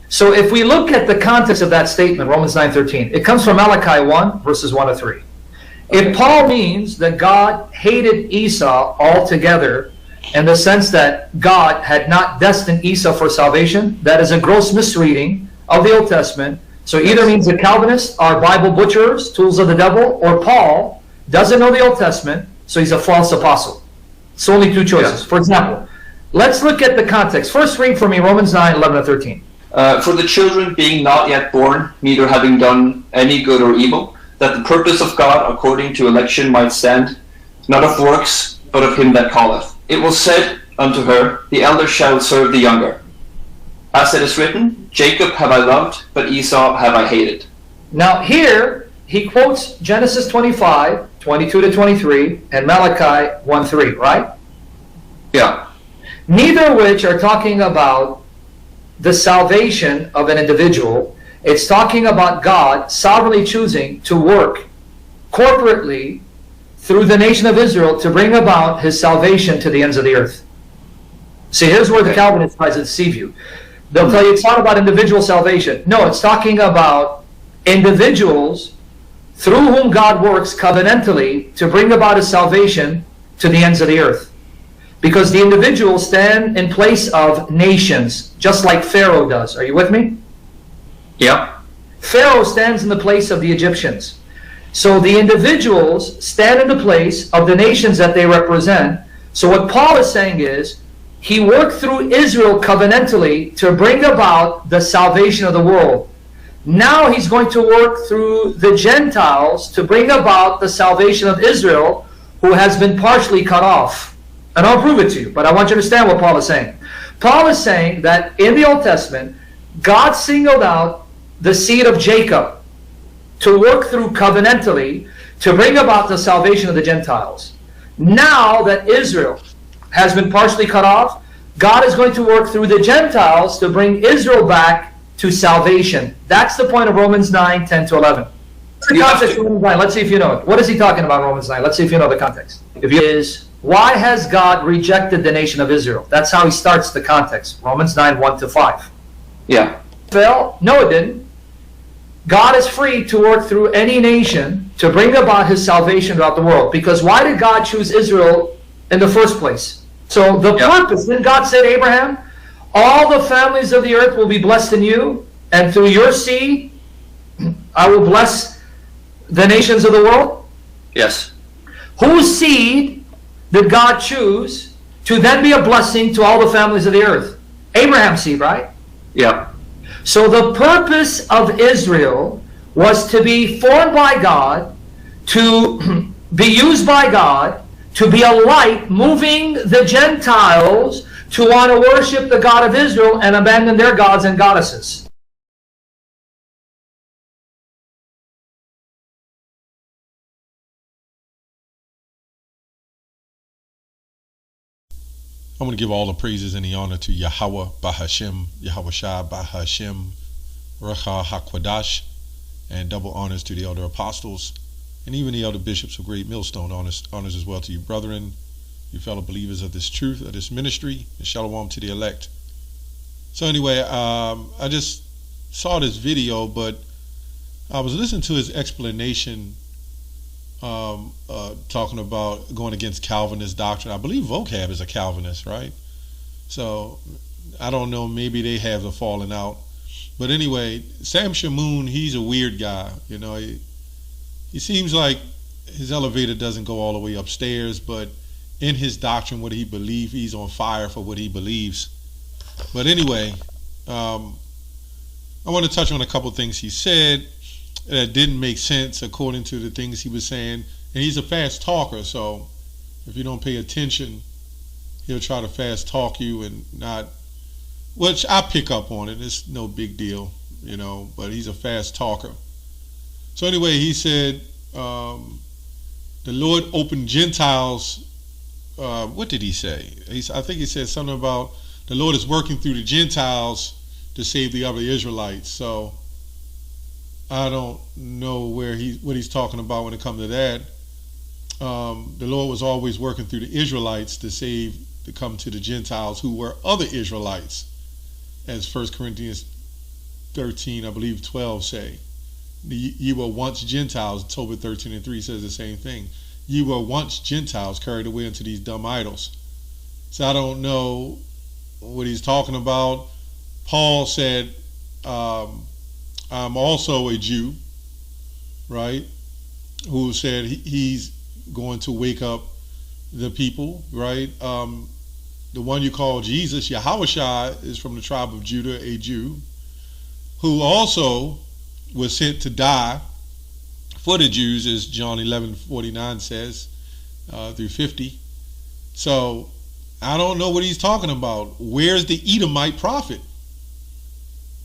So if we look at the context of that statement, Romans 9:13, it comes from Malachi 1, verses 1 to 3. Okay. If Paul means that God hated Esau altogether, in the sense that God had not destined Esau for salvation, that is a gross misreading of the Old Testament. So either means the Calvinists are Bible butchers, tools of the devil, or Paul doesn't know the Old Testament, so he's a false apostle. It's only two choices. Yeah. For example, let's look at the context. First read for me Romans 9:11 to 13. For the children being not yet born, neither having done any good or evil, that the purpose of God according to election might stand, not of works, but of him that calleth. It was said unto her, the elder shall serve the younger. As it is written, Jacob have I loved, but Esau have I hated. Now here, he quotes Genesis 25, 22 to 23, and Malachi 1:3, right? Yeah. Neither of which are talking about the salvation of an individual. It's talking about God sovereignly choosing to work corporately through the nation of Israel to bring about his salvation to the ends of the earth. See, here's where the Calvinists tries to deceive you. They'll tell you it's not about individual salvation. No, it's talking about individuals through whom God works covenantally to bring about his salvation to the ends of the earth. Because the individuals stand in place of nations, just like Pharaoh does. Are you with me? Yeah. Pharaoh stands in the place of the Egyptians. So the individuals stand in the place of the nations that they represent. So what Paul is saying is, he worked through Israel covenantally to bring about the salvation of the world. Now he's going to work through the Gentiles to bring about the salvation of Israel, who has been partially cut off. And I'll prove it to you, but I want you to understand what Paul is saying. Paul is saying that in the Old Testament, God singled out the seed of Jacob to work through covenantally to bring about the salvation of the Gentiles. Now that Israel has been partially cut off, God is going to work through the Gentiles to bring Israel back to salvation. That's the point of Romans 9, 10 to 11. The context of Romans 9, let's see if you know it. What is he talking about in Romans 9? Let's see if you know the context. If you is, why has God rejected the nation of Israel? That's how he starts the context. Romans 9, 1 to 5. Yeah. Well, no it didn't. God is free to work through any nation to bring about his salvation throughout the world. Because why did God choose Israel in the first place? So the purpose, then God said to Abraham, all the families of the earth will be blessed in you, and through your seed I will bless the nations of the world. Yes. Whose seed did God choose to then be a blessing to all the families of the earth? Abraham's seed, right? Yeah. So the purpose of Israel was to be formed by God, to be used by God, to be a light moving the Gentiles to want to worship the God of Israel and abandon their gods and goddesses. I want to give all the praises and the honor to Yahweh Bahashem, Yahweh Shai Bahashem, Recha HaKwadash, and double honors to the elder apostles, and even the elder bishops of Great Millstone. Honors as well to you, brethren, you fellow believers of this truth, of this ministry, and shalom to the elect. So anyway, I just saw this video, but I was listening to his explanation talking about going against Calvinist doctrine. I believe Vocab is a Calvinist, right? So I don't know, maybe they have a falling out. But anyway, Sam Shamoun, he's a weird guy. You know, he seems like his elevator doesn't go all the way upstairs, but in his doctrine, what he believes, he's on fire for what he believes. But anyway, I want to touch on a couple things he said that didn't make sense according to the things he was saying. And he's a fast talker, so if you don't pay attention, he'll try to fast talk you and not, which I pick up on it. It's no big deal, you know, but he's a fast talker. So anyway, he said the Lord opened Gentiles. What did he say? I think he said something about the Lord is working through the Gentiles to save the other Israelites. So I don't know what he's talking about when it comes to that. The Lord was always working through the Israelites to come to the Gentiles who were other Israelites, as 1 Corinthians 13, I believe 12 say. Ye were once Gentiles. Tobit 13:3 says the same thing. Ye were once Gentiles, carried away into these dumb idols. So I don't know what he's talking about. Paul said, I'm also a Jew, right? Who said he's going to wake up the people, right? The one you call Jesus, Yahushua, is from the tribe of Judah, a Jew, who also was sent to die for the Jews, as John 11:49 says, through 50. So I don't know what he's talking about. Where's the Edomite prophet?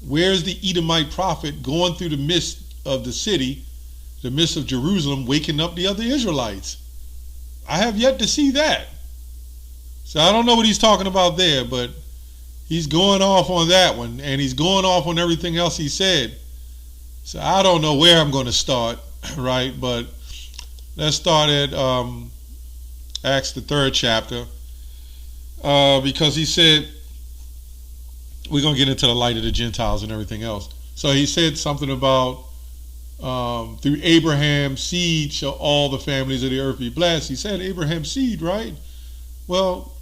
Where's the Edomite prophet going through the midst of the city, the midst of Jerusalem, waking up the other Israelites? I have yet to see that. So I don't know what he's talking about there, but he's going off on that one, and he's going off on everything else he said. So I don't know where I'm going to start, right? But let's start at Acts, the 3rd chapter, because he said, we're going to get into the light of the Gentiles and everything else. So he said something about through Abraham's seed shall all the families of the earth be blessed. He said Abraham's seed, right? Well,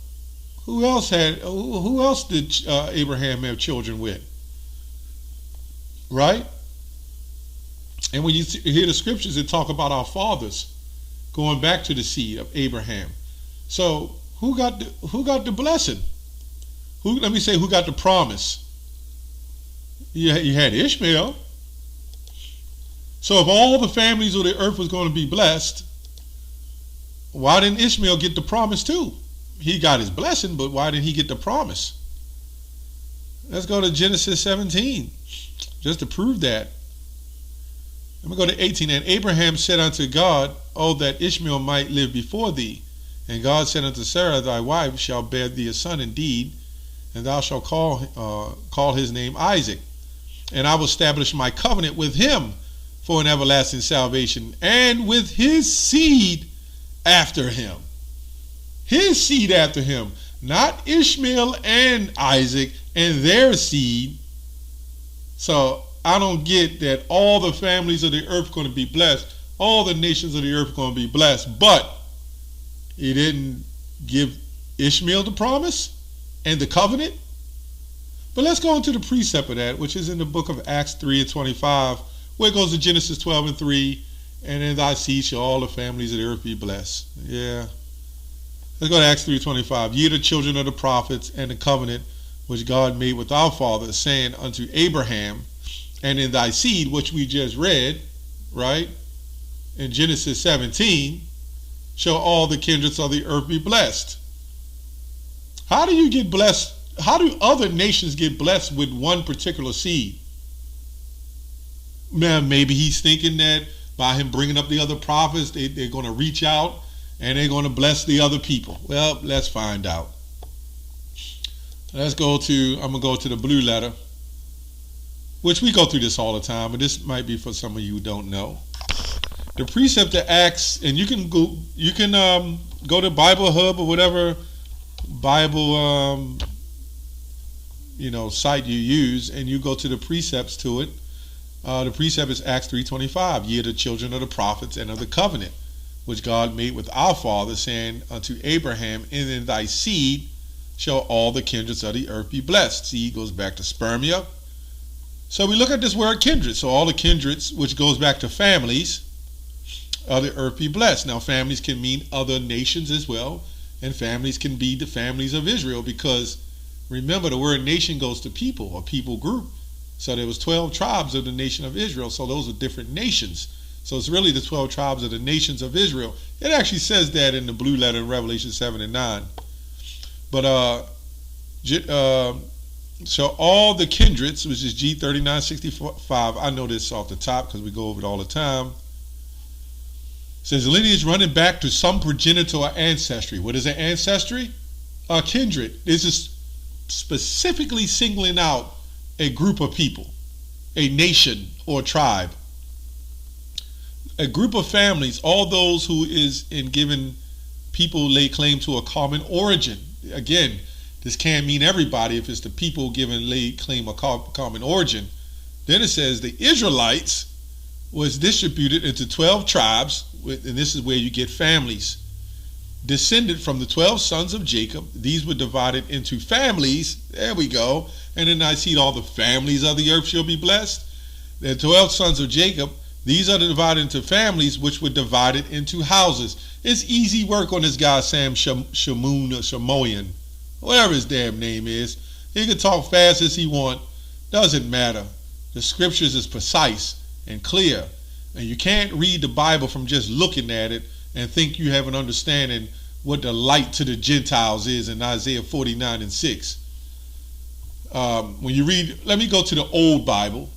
who else did Abraham have children with? Right? And when you hear the scriptures, it talk about our fathers going back to the seed of Abraham. So who got the blessing? Who got the promise? You had Ishmael. So if all the families of the earth was going to be blessed, why didn't Ishmael get the promise too? He got his blessing, but why didn't he get the promise? Let's go to Genesis 17, just to prove that. I'm going to go to 18. And Abraham said unto God, oh, that Ishmael might live before thee. And God said unto Sarah, thy wife shall bear thee a son indeed, and thou shalt call his name Isaac. And I will establish my covenant with him for an everlasting salvation, and with his seed after him. His seed after him, not Ishmael and Isaac and their seed. So I don't get that all the families of the earth are going to be blessed. All the nations of the earth are going to be blessed. But he didn't give Ishmael the promise and the covenant. But let's go into the precept of that, which is in the book of Acts 3:25, where it goes to Genesis 12:3, and in thy seed shall all the families of the earth be blessed. Yeah. Let's go to Acts 3:25. Ye the children of the prophets and the covenant which God made with our fathers, saying unto Abraham, and in thy seed, which we just read, right, in Genesis 17, shall all the kindreds of the earth be blessed. How do you get blessed? How do other nations get blessed with one particular seed? Man, maybe he's thinking that by him bringing up the other prophets, they're going to reach out and they're going to bless the other people. Well, let's find out. I'm going to go to the blue letter, which we go through this all the time, but this might be for some of you who don't know. The precept of Acts, and you can go to Bible Hub or whatever Bible site you use, and you go to the precepts to it. The precept is Acts 3:25. Ye are the children of the prophets and of the covenant, which God made with our fathers, saying unto Abraham, and in thy seed shall all the kindreds of the earth be blessed. Seed goes back to spermia. So we look at this word kindred. So all the kindreds, which goes back to families of the earth, be blessed. Now families can mean other nations as well, and families can be the families of Israel, because remember the word nation goes to people or people group. So there was 12 tribes of the nation of Israel. So those are different nations. So it's really the 12 tribes of the nations of Israel. It actually says that in the blue letter in Revelation 7 and 9. But so all the kindreds, which is G3965, I know this off the top because we go over it all the time. Says lineage running back to some progenitor or ancestry. What is an ancestry? A kindred. This is specifically singling out a group of people, a nation or tribe, a group of families, all those who is in giving people lay claim to a common origin. Again, this can't mean everybody. If it's the people giving lay claim a common origin, Then it says the Israelites was distributed into 12 tribes, and this is where you get families. Descended from the 12 sons of Jacob. These were divided into families. There we go. And then I see all the families of the earth shall be blessed. The 12 sons of Jacob. These are divided into families, which were divided into houses. It's easy work on this guy, Sam Shamoun or Shamoun, whatever his damn name is. He can talk fast as he want. Doesn't matter. The scriptures is precise and clear. And you can't read the Bible from just looking at it and think you have an understanding what the light to the Gentiles is in Isaiah 49 and 6. When you read, let me go to the old Bible.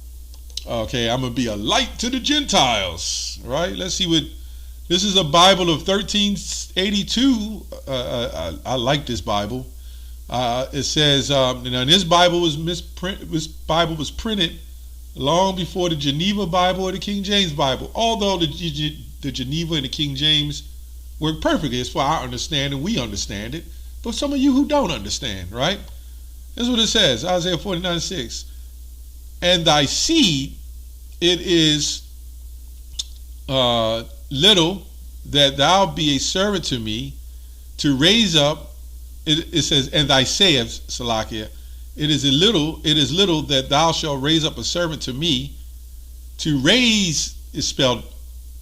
Okay, I'm going to be a light to the Gentiles. Right? Let's see what, this is a Bible of 1382. I like this Bible. It says, and this Bible was printed long before the Geneva Bible or the King James Bible. Although the Geneva and the King James work perfectly as far as I understand and we understand it. But some of you who don't understand, right? That's what it says, Isaiah 49:6. And thy seed, it is little that thou be a servant to me to raise up. It says, and thy sayest, Salakia, it is little that thou shalt raise up a servant to me to raise, is spelled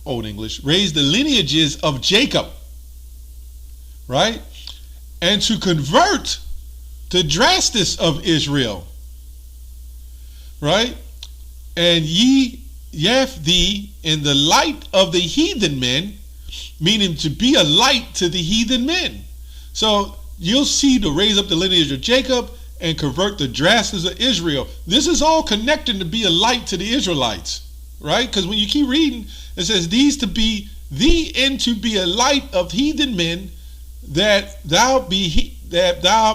Old English, raise the lineages of Jacob, right? And to convert the drastis of Israel, right? And ye yaf thee in the light of the heathen men, meaning to be a light to the heathen men. So you'll see to raise up the lineage of Jacob and convert the drastis of Israel. This is all connecting to be a light to the Israelites, right? Because when you keep reading, it says, these to be thee and to be a light of heathen men, that thou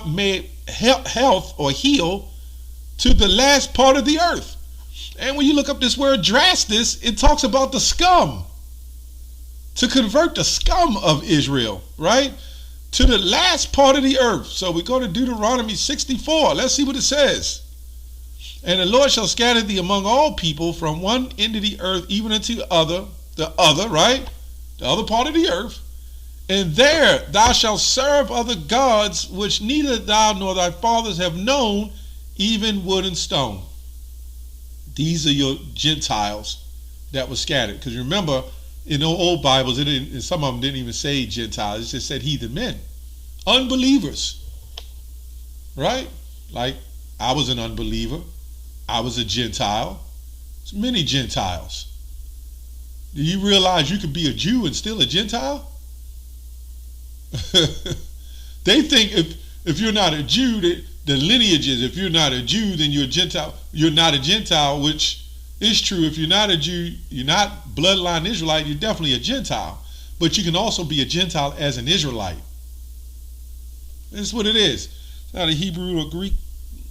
may health or heal to the last part of the earth. And when you look up this word drastis, it talks about the scum. To convert the scum of Israel, right? To the last part of the earth. So we go to Deuteronomy 64. Let's see what it says. And the Lord shall scatter thee among all people from one end of the earth even unto the other, right? The other part of the earth. And there thou shalt serve other gods, which neither thou nor thy fathers have known, even wood and stone. These are your Gentiles that were scattered. Because remember, in the old Bibles, some of them didn't even say Gentiles. It just said heathen men. Unbelievers. Right? Like, I was an unbeliever. I was a Gentile. There's many Gentiles. Do you realize you could be a Jew and still a Gentile? They think if you're not a Jew, the lineage is, if you're not a Jew, then you're a Gentile. You're not a Gentile, which is true. If you're not a Jew, you're not bloodline Israelite, you're definitely a Gentile. But you can also be a Gentile as an Israelite. That's what it is. It's not a Hebrew or Greek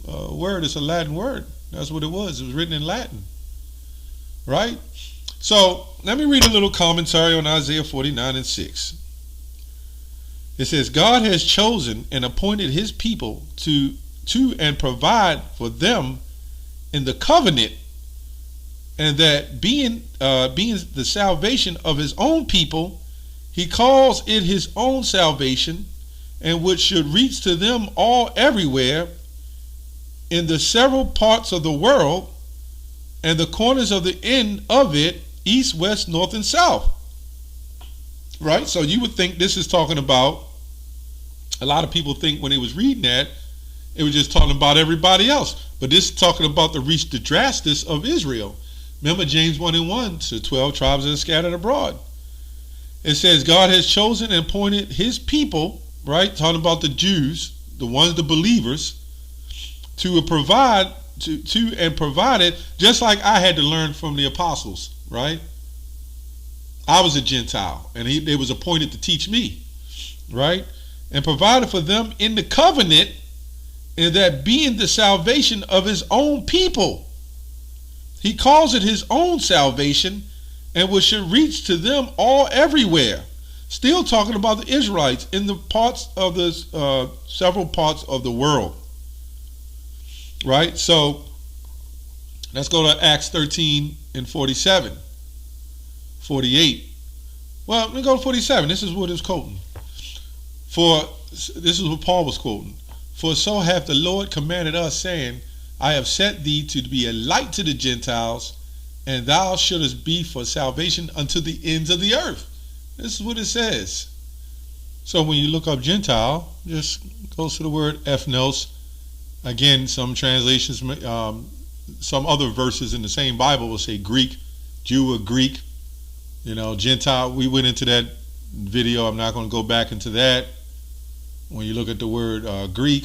word. It's a Latin word. That's what it was. It was written in Latin. Right? So, let me read a little commentary on Isaiah 49 and 6. It says, God has chosen and appointed his people to and provide for them in the covenant, and that being the salvation of his own people, he calls it his own salvation, and which should reach to them all everywhere in the several parts of the world and the corners of the end of it, east, west, north, and south. Right? So you would think this is talking about, a lot of people think when they was reading that, it was just talking about everybody else. But this is talking about the reach the drastis of Israel. Remember James 1 and 1, to 12 tribes that are scattered abroad. It says God has chosen and appointed his people, right? Talking about the Jews, the ones, the believers, to provide, and provided, just like I had to learn from the apostles, right? I was a Gentile, and they was appointed to teach me, right? And provided for them in the covenant, and that being the salvation of his own people. He calls it his own salvation, and which should reach to them all everywhere. Still talking about the Israelites in the parts of the several parts of the world. Right? So Let's go to Acts 13 and 47. 48. Well, let me go to 47. This is what it's quoting. This is what Paul was quoting. For so hath the Lord commanded us, saying, I have set thee to be a light to the Gentiles, and thou shouldest be for salvation unto the ends of the earth. This is what it says. So when you look up Gentile, just go to the word ethnos. Again, some translations, some other verses in the same Bible will say Greek, Jew or Greek. Gentile, we went into that video. I'm not going to go back into that. When you look at the word Greek,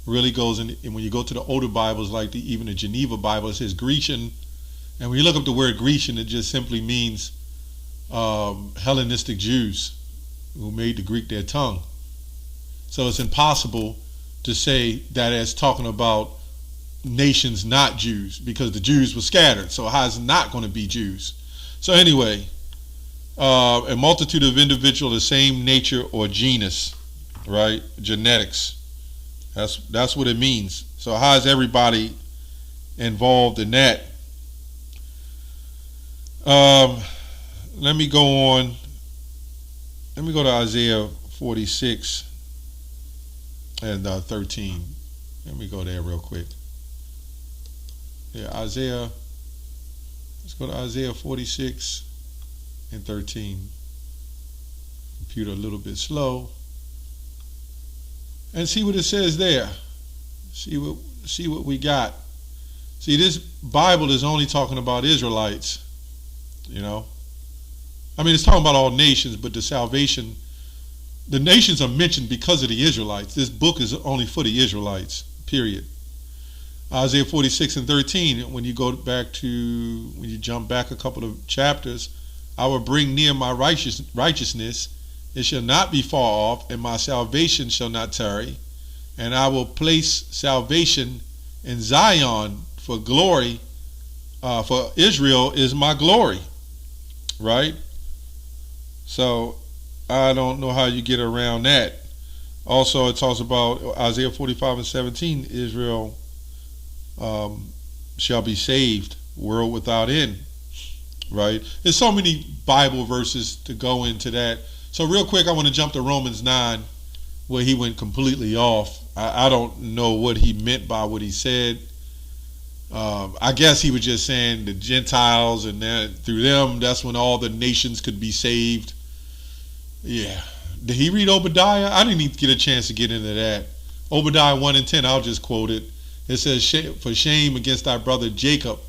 really goes in, and when you go to the older Bibles, like even the Geneva Bible, it says Grecian. And when you look up the word Grecian, it just simply means Hellenistic Jews who made the Greek their tongue. So it's impossible to say that as talking about nations not Jews, because the Jews were scattered. So how is it not going to be Jews? So anyway, a multitude of individuals of the same nature or genus, right? Genetics. That's what it means. So how is everybody involved in that? Let me go on. Let me go to Isaiah 46 and 13. Let me go there real quick. Yeah, Isaiah. Let's go to Isaiah 46 and 13. Computer a little bit slow. And see what it says there. See what we got. See, this Bible is only talking about Israelites. I mean, it's talking about all nations, but the salvation, the nations are mentioned because of the Israelites. This book is only for the Israelites, period. Isaiah 46 and 13, when you jump back a couple of chapters, I will bring near my righteousness, it shall not be far off, and my salvation shall not tarry. And I will place salvation in Zion for glory, for Israel is my glory. Right? So I don't know how you get around that. Also, it talks about Isaiah 45 and 17, Israel shall be saved, world without end. Right? There's so many Bible verses to go into that. So real quick, I want to jump to Romans 9, where he went completely off. I don't know what he meant by what he said. I guess he was just saying the Gentiles, and then through them, that's when all the nations could be saved. Yeah. Did he read Obadiah? I didn't even get a chance to get into that. Obadiah 1 and 10, I'll just quote it. It says, for shame against thy brother Jacob,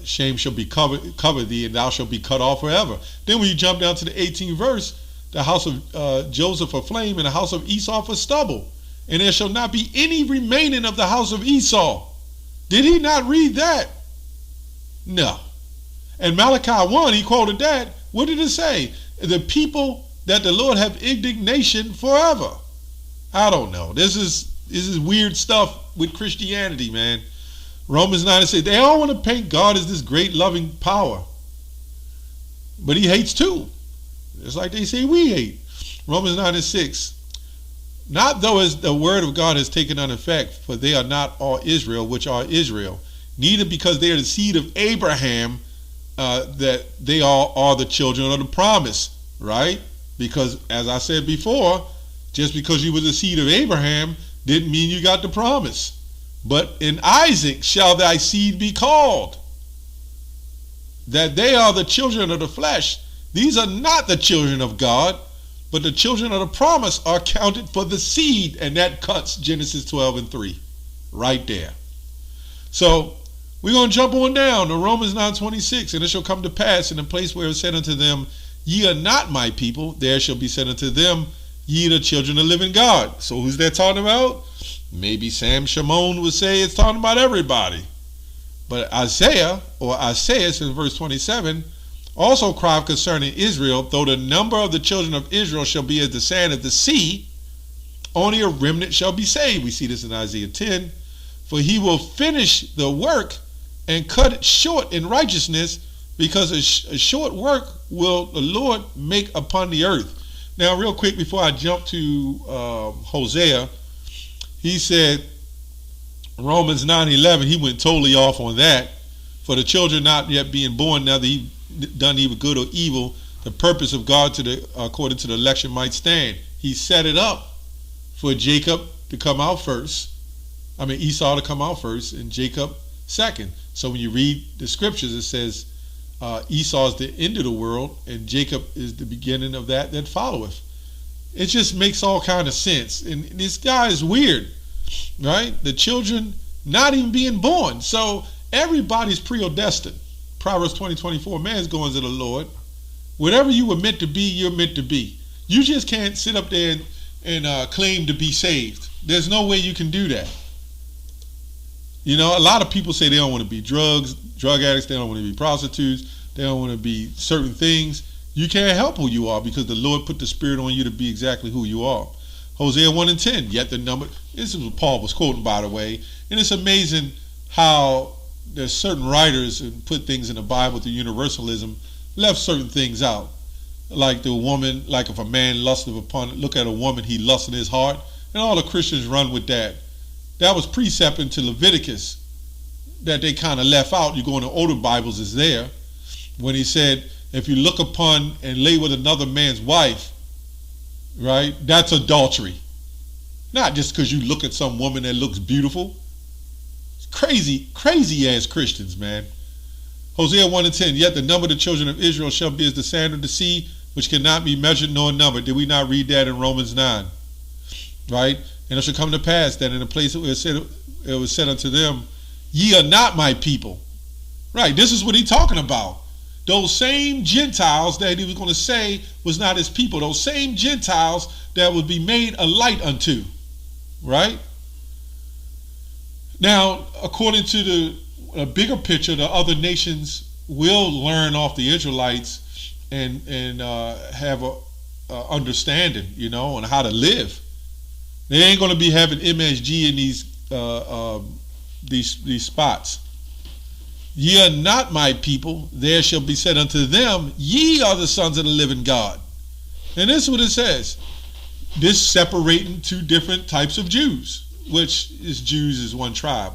shame shall be covered thee, and thou shalt be cut off forever. Then when you jump down to the 18th verse, the house of Joseph for flame, and the house of Esau for stubble. And there shall not be any remaining of the house of Esau. Did he not read that? No. And Malachi 1, he quoted that. What did it say? The people that the Lord have indignation forever. I don't know. This is weird stuff with Christianity, man. Romans 9 says they all want to paint God as this great loving power. But he hates too. It's like they say we hate. Romans 9 and 6. Not though as the word of God has taken on effect, for they are not all Israel, which are Israel. Neither because they are the seed of Abraham, that they all are the children of the promise. Right? Because as I said before, just because you were the seed of Abraham didn't mean you got the promise. But in Isaac shall thy seed be called. That they are the children of the flesh. These are not the children of God, but the children of the promise are counted for the seed. And that cuts Genesis 12 and 3. Right there. So we're going to jump on down to Romans 9:26. And it shall come to pass in the place where it said unto them, ye are not my people, there shall be said unto them, ye the children of the living God. So who's that talking about? Maybe Sam Shamoun would say it's talking about everybody. But Isaiah in verse 27 also cried concerning Israel, though the number of the children of Israel shall be as the sand of the sea, only a remnant shall be saved. We see this in Isaiah 10. For he will finish the work and cut it short in righteousness, because a short work will the Lord make upon the earth. Now, real quick, before I jump to Hosea, he said, Romans 9:11, he went totally off on that. For the children not yet being born, now that he done either good or evil, the purpose of God according to the election might stand. He set it up for Jacob to come out first. I mean Esau to come out first and Jacob second. So when you read the scriptures, it says Esau is the end of the world and Jacob is the beginning of that followeth. It just makes all kind of sense. And this guy is weird, right? The children not even being born. So everybody's predestined. Proverbs 20:24, man's going to the Lord. Whatever you were meant to be, you're meant to be. You just can't sit up there and claim to be saved. There's no way you can do that. You know, a lot of people say they don't want to be drug addicts, they don't want to be prostitutes, they don't want to be certain things. You can't help who you are because the Lord put the Spirit on you to be exactly who you are. Hosea 1:10, yet the number, this is what Paul was quoting, by the way, and it's amazing how there's certain writers who put things in the Bible through universalism, left certain things out. Like the woman, like if a man lusted upon, look at a woman, he lusts in his heart, and all the Christians run with that. That was precept into Leviticus that they kind of left out. You go in the older Bibles, it's there. When he said, if you look upon and lay with another man's wife, right, that's adultery. Not just because you look at some woman that looks beautiful. It's crazy ass Christians, man. Hosea 1:10, yet the number of the children of Israel shall be as the sand of the sea, which cannot be measured nor numbered. Did we not read that in Romans 9? Right? And it shall come to pass that in the place where it was said unto them, ye are not my people. Right, this is what he's talking about. Those same Gentiles that he was going to say was not his people. Those same Gentiles that would be made a light unto. Right? Now, according to the bigger picture, the other nations will learn off the Israelites and have a understanding, you know, on how to live. They ain't going to be having MSG in these spots. Ye are not my people, there shall be said unto them, ye are the sons of the living God. And this is what it says. This separating two different types of Jews, which is Jews is one tribe.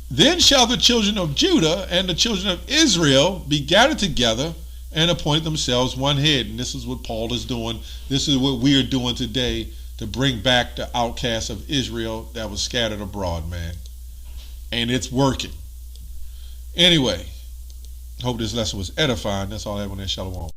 Then shall the children of Judah and the children of Israel be gathered together and appoint themselves one head. And this is what Paul is doing. This is what we are doing today to bring back the outcasts of Israel that was scattered abroad, man. And it's working. Anyway, hope this lesson was edifying. That's all I have on that. Shalom.